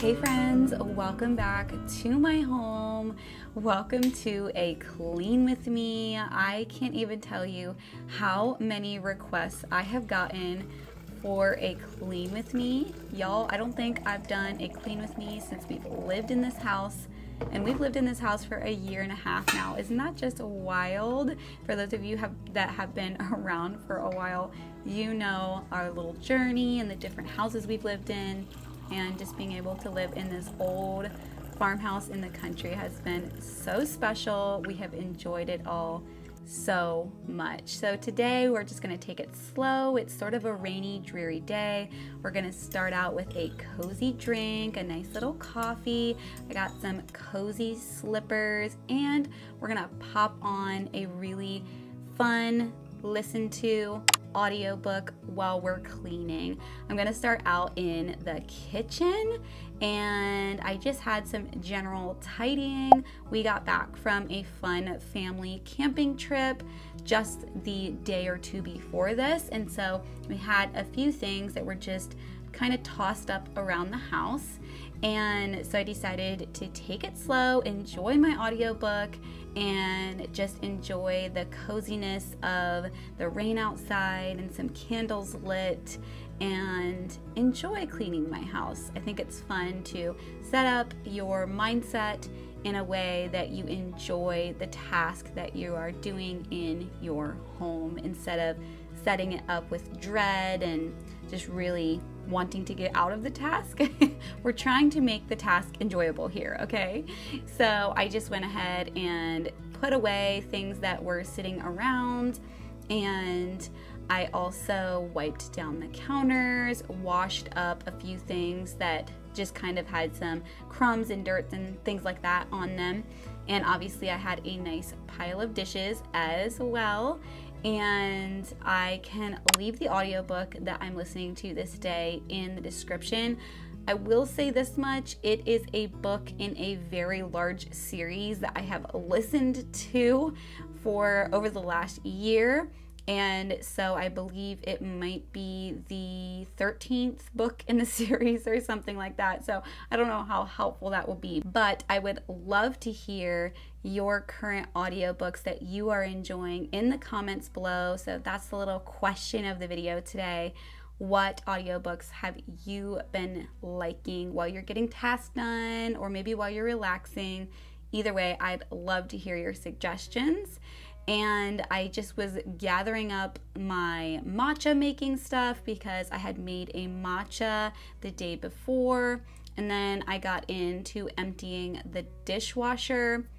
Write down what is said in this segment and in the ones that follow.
Hey friends, welcome back to my home. Welcome to a clean with me. I can't even tell you how many requests I have gotten for a clean with me. Y'all, I don't think I've done a clean with me since we've lived in this house. And we've lived in this house for a year and a half now. Isn't that just wild? For those of you that have been around for a while, you know our little journey and the different houses we've lived in. And just being able to live in this old farmhouse in the country has been so special. We have enjoyed it all so much. So today we're just going to take it slow. It's sort of a rainy, dreary day. We're going to start out with a cozy drink, a nice little coffee. I got some cozy slippers, and we're going to pop on a really fun listen to audiobook while we're cleaning. I'm going to start out in the kitchen, and I just had some general tidying. We got back from a fun family camping trip just the day or two before this, and so we had a few things that were just kind of tossed up around the house. And so I decided to take it slow, enjoy my audiobook, and just enjoy the coziness of the rain outside and some candles lit, and enjoy cleaning my house. I think it's fun to set up your mindset in a way that you enjoy the task that you are doing in your home, instead of setting it up with dread and just really wanting to get out of the task. We're trying to make the task enjoyable here, okay? So I just went ahead and put away things that were sitting around, and I also wiped down the counters, washed up a few things that just kind of had some crumbs and dirt and things like that on them. And obviously I had a nice pile of dishes as well. And I can leave the audiobook that I'm listening to this day in the description. I will say this much: it is a book in a very large series that I have listened to for over the last year. And so I believe it might be the 13th book in the series or something like that. So I don't know how helpful that will be, but I would love to hear your current audiobooks that you are enjoying in the comments below. So that's the little question of the video today. What audiobooks have you been liking while you're getting tasks done, or maybe while you're relaxing? Either way, I'd love to hear your suggestions. And I just was gathering up my matcha making stuff because I had made a matcha the day before, and then I got into emptying the dishwasher.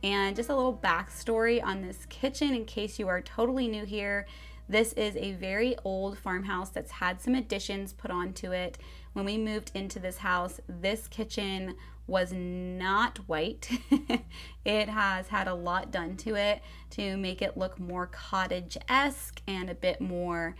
And just a little backstory on this kitchen in case you are totally new here. This is a very old farmhouse that's had some additions put onto it. When we moved into this house, this kitchen was not white. It has had a lot done to it to make it look more cottage-esque and a bit more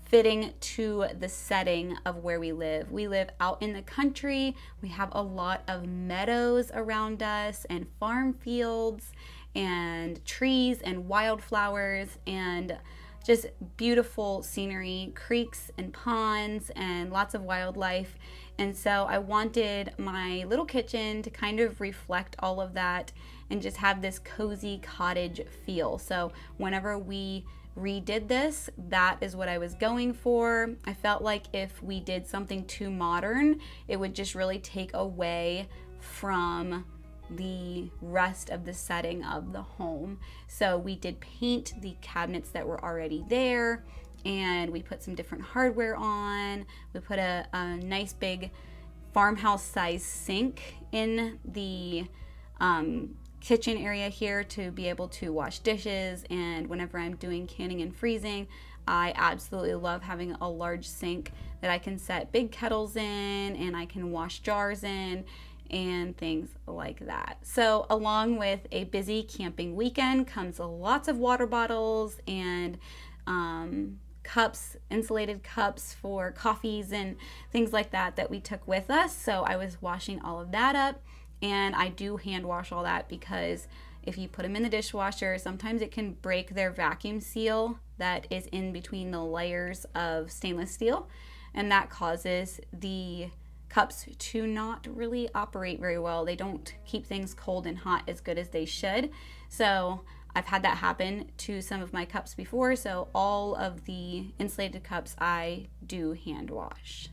fitting to the setting of where we live. We live out in the country. We have a lot of meadows around us, and farm fields, and trees, and wildflowers, and just beautiful scenery, creeks and ponds, and lots of wildlife. And so I wanted my little kitchen to kind of reflect all of that and just have this cozy cottage feel. So whenever we redid this, that is what I was going for. I felt like if we did something too modern, it would just really take away from the rest of the setting of the home. So we did paint the cabinets that were already there, and we put some different hardware on. We put a nice big farmhouse size sink in the kitchen area here to be able to wash dishes. And whenever I'm doing canning and freezing, I absolutely love having a large sink that I can set big kettles in, and I can wash jars in, and things like that. So along with a busy camping weekend comes lots of water bottles and cups, insulated cups for coffees and things like that that we took with us. So I was washing all of that up, and I do hand wash all that because if you put them in the dishwasher, sometimes it can break their vacuum seal that is in between the layers of stainless steel, and that causes the cups to not really operate very well. They don't keep things cold and hot as good as they should. So I've had that happen to some of my cups before. So all of the insulated cups I do hand wash.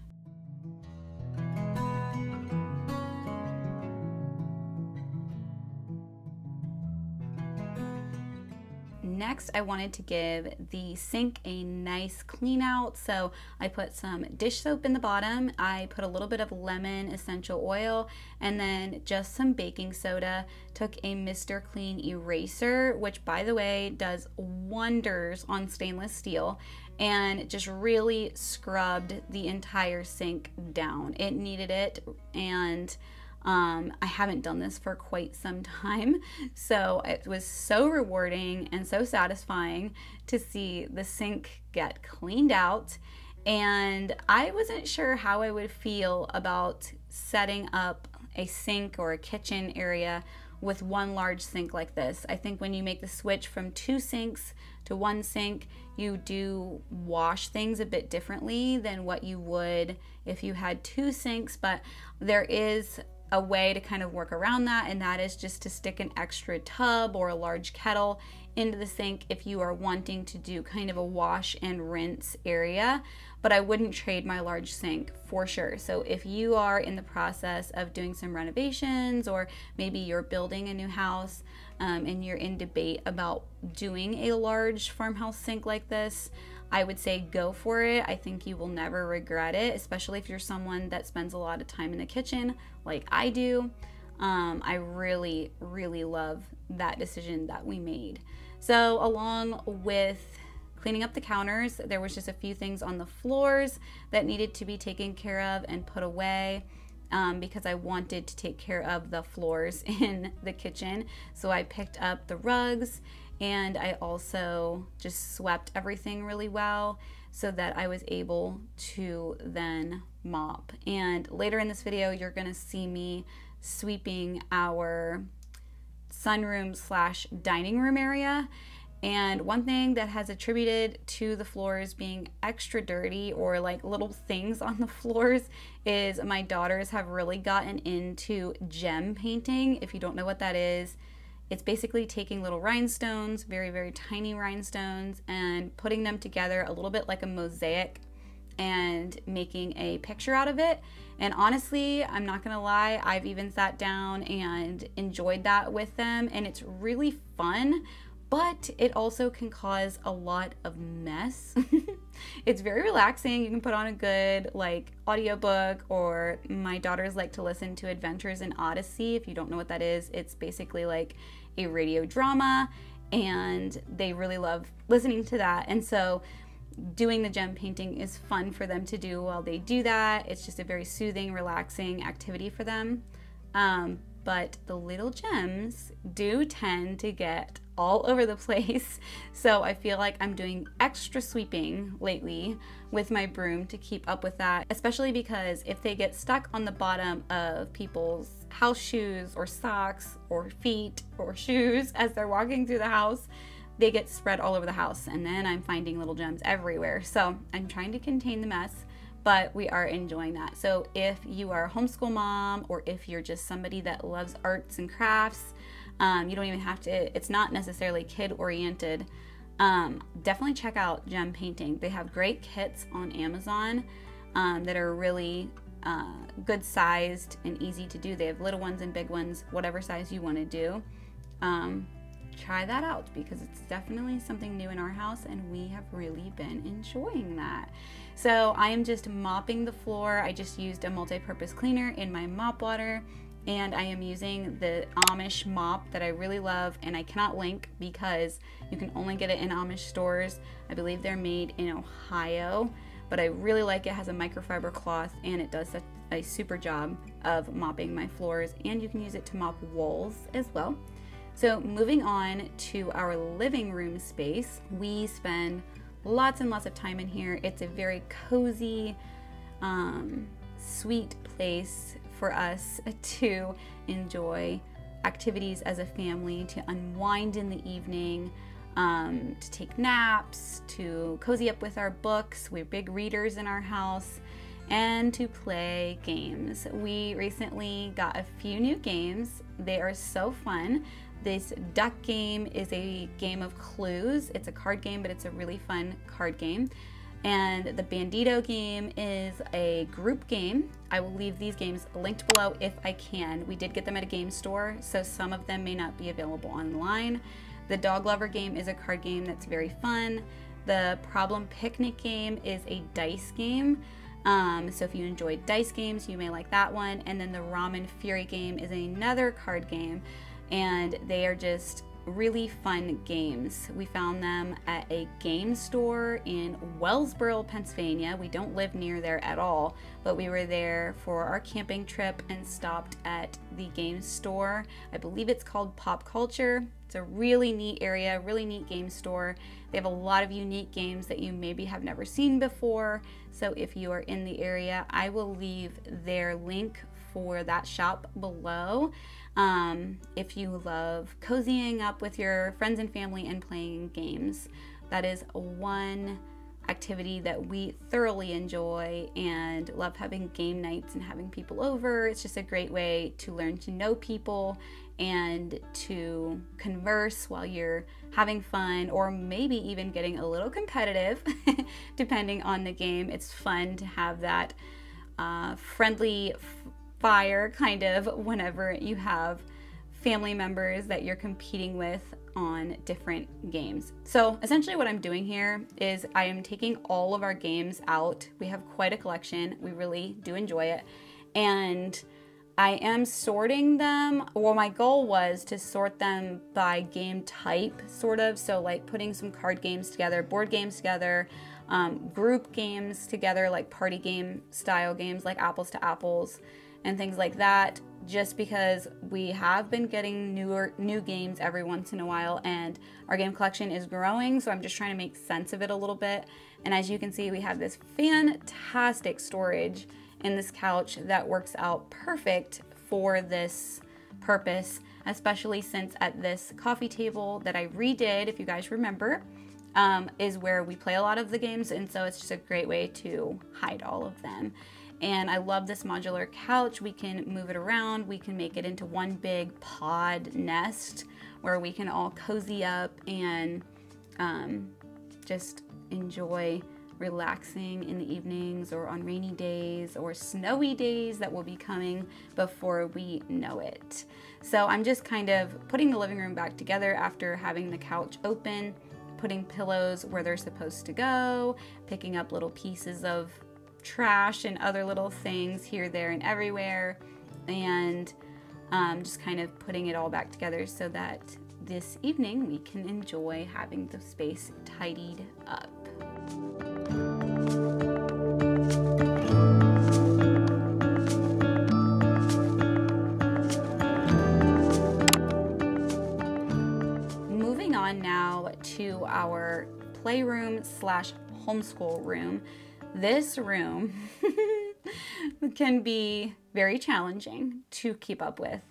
Next, I wanted to give the sink a nice clean out. So I put some dish soap in the bottom. I put a little bit of lemon essential oil and then just some baking soda. Took a Mr. Clean eraser, which by the way does wonders on stainless steel, and just really scrubbed the entire sink down. It needed it, and I haven't done this for quite some time, so it was so rewarding and so satisfying to see the sink get cleaned out. And I wasn't sure how I would feel about setting up a sink or a kitchen area with one large sink like this. I think when you make the switch from 2 sinks to 1 sink, you do wash things a bit differently than what you would if you had 2 sinks, but there is a way to kind of work around that, and that is just to stick an extra tub or a large kettle into the sink if you are wanting to do kind of a wash and rinse area. But I wouldn't trade my large sink for sure. So if you are in the process of doing some renovations, or maybe you're building a new house and you're in debate about doing a large farmhouse sink like this, I would say go for it. I think you will never regret it, especially if you're someone that spends a lot of time in the kitchen like I do. I really, really love that decision that we made. So along with cleaning up the counters, there was just a few things on the floors that needed to be taken care of and put away. Because I wanted to take care of the floors in the kitchen. So I picked up the rugs, and I also just swept everything really well so that I was able to then mop. And later in this video, you're gonna see me sweeping our sunroom slash dining room area. And one thing that has attributed to the floors being extra dirty, or like little things on the floors, is my daughters have really gotten into gem painting. If you don't know what that is, it's basically taking little rhinestones, very, very tiny rhinestones, and putting them together a little bit like a mosaic and making a picture out of it. And honestly, I'm not gonna lie, I've even sat down and enjoyed that with them, and it's really fun. But it also can cause a lot of mess. It's very relaxing. You can put on a good like audiobook, or my daughters like to listen to Adventures in Odyssey. If you don't know what that is, it's basically like a radio drama, and they really love listening to that. And so doing the gem painting is fun for them to do while they do that. It's just a very soothing, relaxing activity for them. But the little gems do tend to get all over the place. So I feel like I'm doing extra sweeping lately with my broom to keep up with that, especially because if they get stuck on the bottom of people's house shoes or socks or feet or shoes as they're walking through the house, they get spread all over the house, and then I'm finding little gems everywhere. So I'm trying to contain the mess, but we are enjoying that. So if you are a homeschool mom, or if you're just somebody that loves arts and crafts, you don't even have to, it's not necessarily kid oriented, definitely check out gem painting. They have great kits on Amazon that are really good sized and easy to do. They have little ones and big ones, whatever size you want to do. Try that out, because it's definitely something new in our house, and we have really been enjoying that. So I am just mopping the floor. I just used a multi-purpose cleaner in my mop water, and I am using the Amish mop that I really love, and I cannot link because you can only get it in Amish stores. I believe they're made in Ohio, but I really like it. It has a microfiber cloth, and it does a super job of mopping my floors, and you can use it to mop walls as well. So moving on to our living room space, we spend lots and lots of time in here. It's a very cozy, sweet place for us to enjoy activities as a family, to unwind in the evening, to take naps, to cozy up with our books. We're big readers in our house, and to play games. We recently got a few new games. They are so fun. This duck game is a game of clues. It's a card game, but it's a really fun card game. And the Bandito game is a group game. I will leave these games linked below if I can. We did get them at a game store, so some of them may not be available online. The Dog Lover game is a card game that's very fun. The Problem Picnic game is a dice game. So if you enjoy dice games, you may like that one. And then the Ramen Fury game is another card game, and they are just really fun games. We found them at a game store in Wellsboro, Pennsylvania. We don't live near there at all, but we were there for our camping trip and stopped at the game store. I believe it's called Pop Culture. It's a really neat area, really neat game store. They have a lot of unique games that you maybe have never seen before. So if you are in the area, I will leave their link for that shop below. If you love cozying up with your friends and family and playing games, that is one activity that we thoroughly enjoy and love, having game nights and having people over. It's just a great way to learn to know people and to converse while you're having fun, or maybe even getting a little competitive depending on the game. It's fun to have that friendly fire kind of whenever you have family members that you're competing with on different games. So essentially what I'm doing here is I am taking all of our games out. We have quite a collection. We really do enjoy it. And I am sorting them. Well, my goal was to sort them by game type, sort of. So like putting some card games together, board games together, group games together, like party game style games like Apples to Apples and things like that, just because we have been getting new games every once in a while, and our game collection is growing, so I'm just trying to make sense of it a little bit. And as you can see, we have this fantastic storage in this couch that works out perfect for this purpose, especially since at this coffee table that I redid, if you guys remember, is where we play a lot of the games, and so it's just a great way to hide all of them. And I love this modular couch. We can move it around. We can make it into one big pod nest where we can all cozy up and just enjoy relaxing in the evenings or on rainy days or snowy days that will be coming before we know it. So I'm just kind of putting the living room back together after having the couch open, putting pillows where they're supposed to go, picking up little pieces of trash and other little things here, there, and everywhere, and just kind of putting it all back together so that this evening we can enjoy having the space tidied up. Moving on now to our playroom slash homeschool room. This room can be very challenging to keep up with.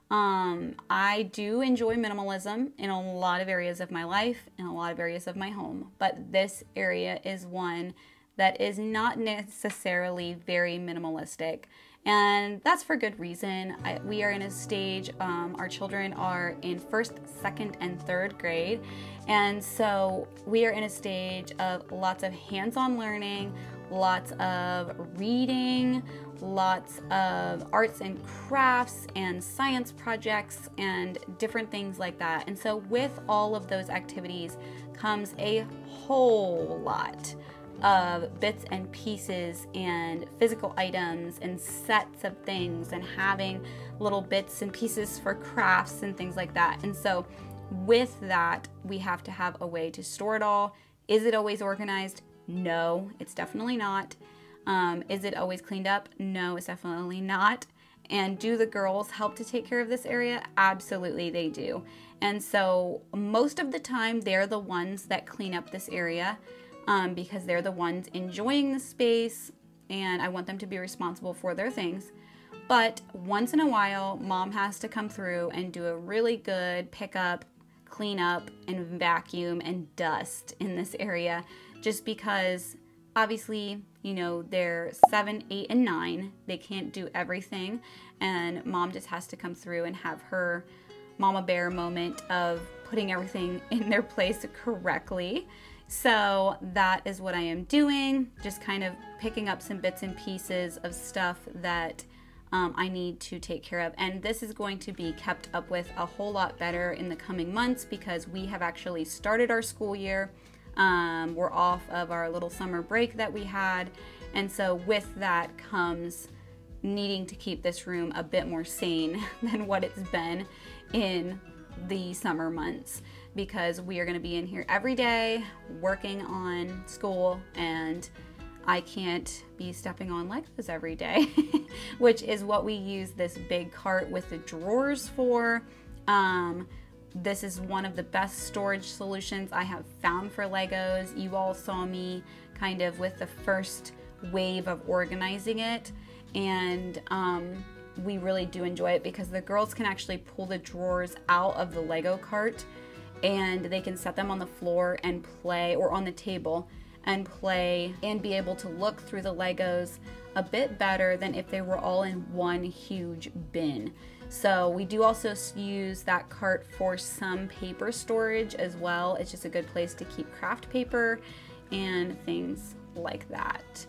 I do enjoy minimalism in a lot of areas of my life, in a lot of areas of my home, but this area is one that is not necessarily very minimalistic. And that's for good reason. We are in a stage, our children are in 1st, 2nd, and 3rd grade. And so we are in a stage of lots of hands-on learning, lots of reading, lots of arts and crafts and science projects and different things like that. And so with all of those activities comes a whole lot of bits and pieces and physical items and sets of things and having little bits and pieces for crafts and things like that. And so with that, we have to have a way to store it all. Is it always organized? No, it's definitely not. Is it always cleaned up? No, it's definitely not. And do the girls help to take care of this area? Absolutely, they do. And so most of the time, they're the ones that clean up this area. Because they're the ones enjoying the space, and I want them to be responsible for their things. But once in a while, mom has to come through and do a really good pick up, clean up, and vacuum and dust in this area, just because obviously, you know, they're 7, 8, and 9. They can't do everything, and mom just has to come through and have her mama bear moment of putting everything in their place correctly. So that is what I am doing, just kind of picking up some bits and pieces of stuff that I need to take care of. And this is going to be kept up with a whole lot better in the coming months because we have actually started our school year. We're off of our little summer break that we had. And so with that comes needing to keep this room a bit more sane than what it's been in the summer months, because we are going to be in here every day working on school, and I can't be stepping on Legos every day, which is what we use this big cart with the drawers for. This is one of the best storage solutions I have found for Legos. You all saw me kind of with the first wave of organizing it, and we really do enjoy it because the girls can actually pull the drawers out of the Lego cart and they can set them on the floor and play, or on the table and play, and be able to look through the Legos a bit better than if they were all in one huge bin. So we do also use that cart for some paper storage as well. It's just a good place to keep craft paper and things like that.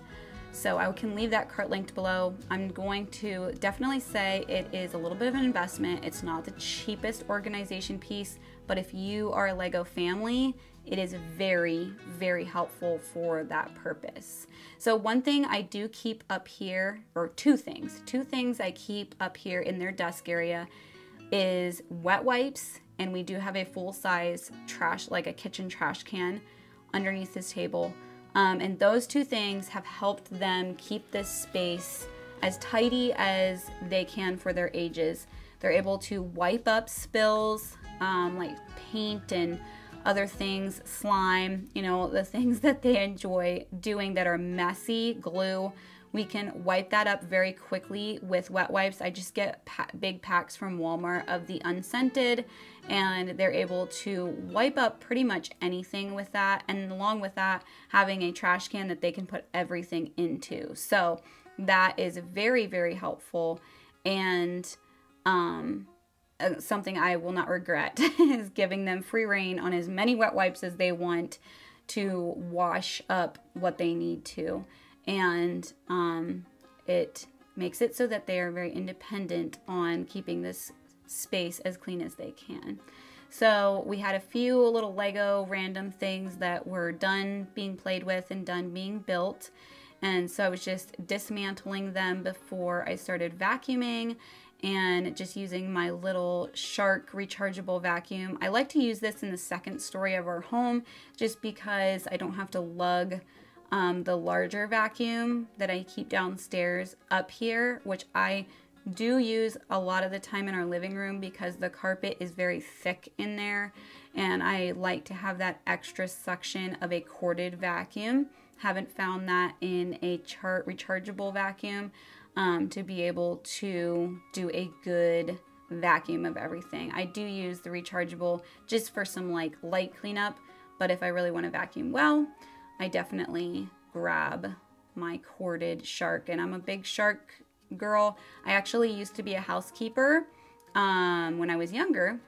So I can leave that cart linked below. I'm going to definitely say it is a little bit of an investment. It's not the cheapest organization piece, but if you are a Lego family, it is very, very helpful for that purpose. So one thing I do keep up here, or two things I keep up here in their desk area is wet wipes, and we do have a full-size trash, like a kitchen trash can underneath this table. And those two things have helped them keep this space as tidy as they can for their ages. They're able to wipe up spills, like paint and other things, slime, you know, the things that they enjoy doing that are messy, glue. We can wipe that up very quickly with wet wipes. I just get big packs from Walmart of the unscented, and they're able to wipe up pretty much anything with that. And along with that, having a trash can that they can put everything into. So that is very, very helpful. And something I will not regret is giving them free reign on as many wet wipes as they want to wash up what they need to. And it makes it so that they are very independent on keeping this space as clean as they can. So we had a few little Lego random things that were done being played with and done being built. And so I was just dismantling them before I started vacuuming and just using my little Shark rechargeable vacuum. I like to use this in the second story of our home just because I don't have to lug the larger vacuum that I keep downstairs up here, which I do use a lot of the time in our living room because the carpet is very thick in there, and I like to have that extra suction of a corded vacuum. Haven't found that in a rechargeable vacuum to be able to do a good vacuum of everything. I do use the rechargeable just for some like light cleanup, but if I really want to vacuum well, I definitely grab my corded Shark, and I'm a big Shark girl. I actually used to be a housekeeper when I was younger.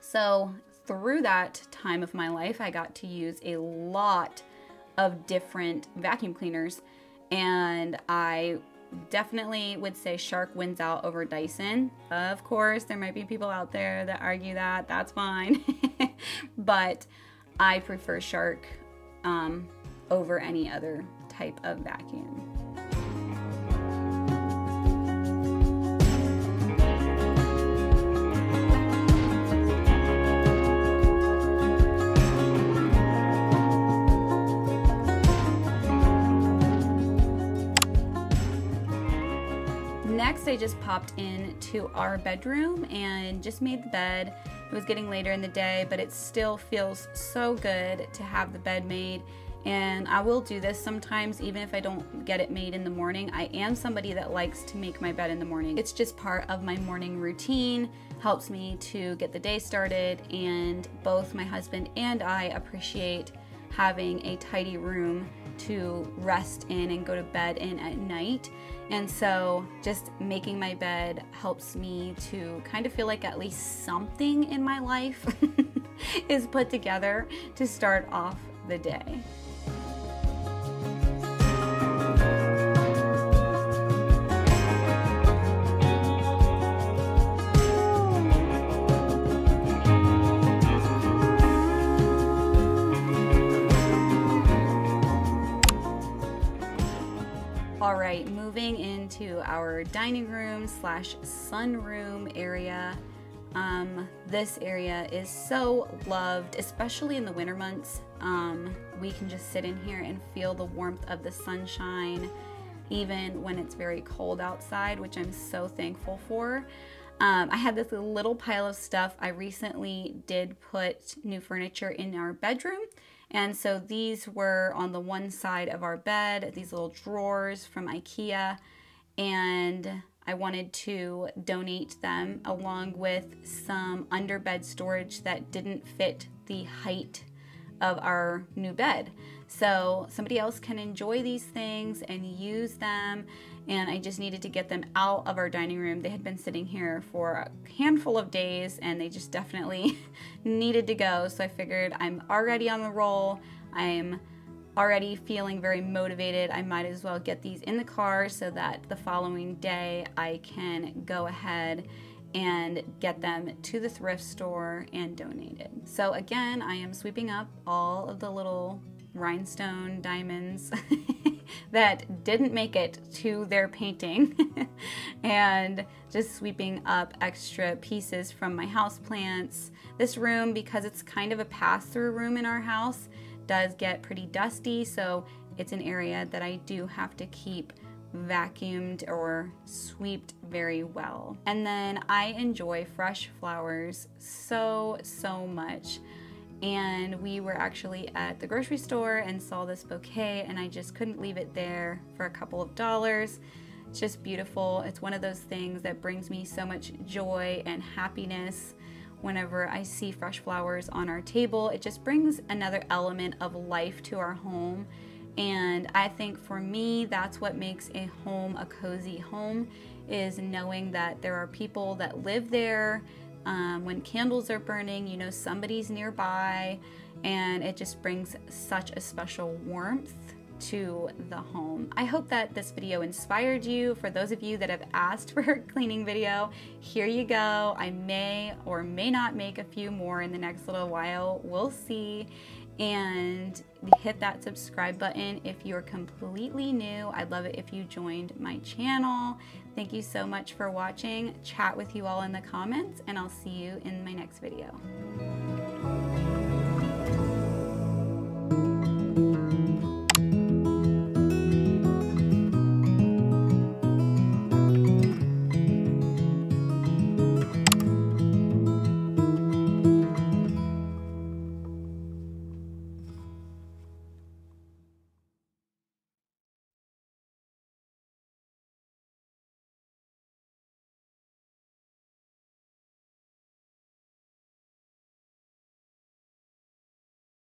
So through that time of my life, I got to use a lot of different vacuum cleaners, and I definitely would say Shark wins out over Dyson. Of course, there might be people out there that argue that. That's fine. But I prefer Shark over any other type of vacuum. Next, I just popped into our bedroom and just made the bed. It was getting later in the day, but it still feels so good to have the bed made. And I will do this sometimes, even if I don't get it made in the morning. I am somebody that likes to make my bed in the morning. It's just part of my morning routine, helps me to get the day started, and both my husband and I appreciate having a tidy room to rest in and go to bed in at night. And so just making my bed helps me to kind of feel like at least something in my life is put together to start off the day. All right, moving into our dining room slash sunroom area. This area is so loved, especially in the winter months. We can just sit in here and feel the warmth of the sunshine, even when it's very cold outside, which I'm so thankful for. I had this little pile of stuff. I recently did put new furniture in our bedroom. And so these were on the one side of our bed, these little drawers from IKEA, and I wanted to donate them along with some underbed storage that didn't fit the height of our new bed. So somebody else can enjoy these things and use them, and I just needed to get them out of our dining room. They had been sitting here for a handful of days and they just definitely needed to go. So I figured I'm already on the roll. I'm already feeling very motivated. I might as well get these in the car so that the following day I can go ahead and get them to the thrift store and donate it. So again, I am sweeping up all of the little rhinestone diamonds that didn't make it to their painting and just sweeping up extra pieces from my houseplants. This room, because it's kind of a pass-through room in our house, does get pretty dusty, so it's an area that I do have to keep vacuumed or swept very well. And then I enjoy fresh flowers so much. And we were actually at the grocery store and saw this bouquet, and I just couldn't leave it there for a couple of dollars. It's just beautiful. It's one of those things that brings me so much joy and happiness whenever I see fresh flowers on our table. It just brings another element of life to our home. And I think for me, that's what makes a home a cozy home, is knowing that there are people that live there. When candles are burning, you know somebody's nearby, and it just brings such a special warmth to the home. I hope that this video inspired you. For those of you that have asked for a cleaning video, here you go. I may or may not make a few more in the next little while. We'll see. And hit that subscribe button if you're completely new. I'd love it if you joined my channel. Thank you so much for watching. Chat with you all in the comments, and I'll see you in my next video.